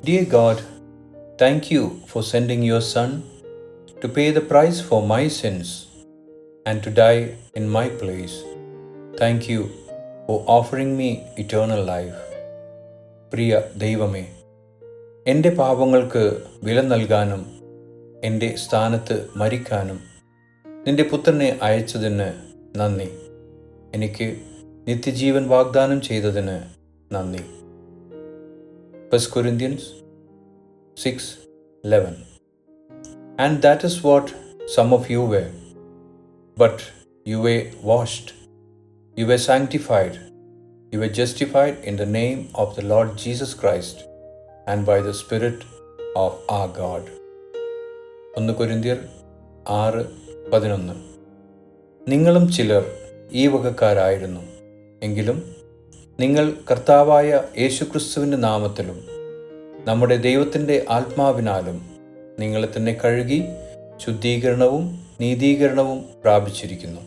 Dear God, thank you for sending your Son to pay the price for my sins and to die in my place. Thank you for offering me eternal life. പ്രിയ ദൈവമേ, എൻ്റെ പാപങ്ങൾക്ക് വില നൽകാനും എൻ്റെ സ്ഥാനത്ത് മരിക്കാനും നിന്റെ പുത്രനെ അയച്ചതിന് നന്ദി. എനിക്ക് നിത്യജീവൻ വാഗ്ദാനം ചെയ്തതിന് നന്ദി. 1 Corinthians 6:11. And that is what some of you were. But you were washed, you were sanctified, you were justified in the name of the Lord Jesus Christ and by the Spirit of our God. 1 Corinthians 6:11. നിങ്ങളും ചിലർ ഈ വകക്കാരായിരുന്നു. എങ്കിലും നിങ്ങൾ കർത്താവായ യേശുക്രിസ്തുവിൻ്റെ നാമത്തിലും നമ്മുടെ ദൈവത്തിൻ്റെ ആത്മാവിനാലും നിങ്ങളെ തന്നെ കഴുകി ശുദ്ധീകരണവും നീതീകരണവും പ്രാപിച്ചിരിക്കുന്നു.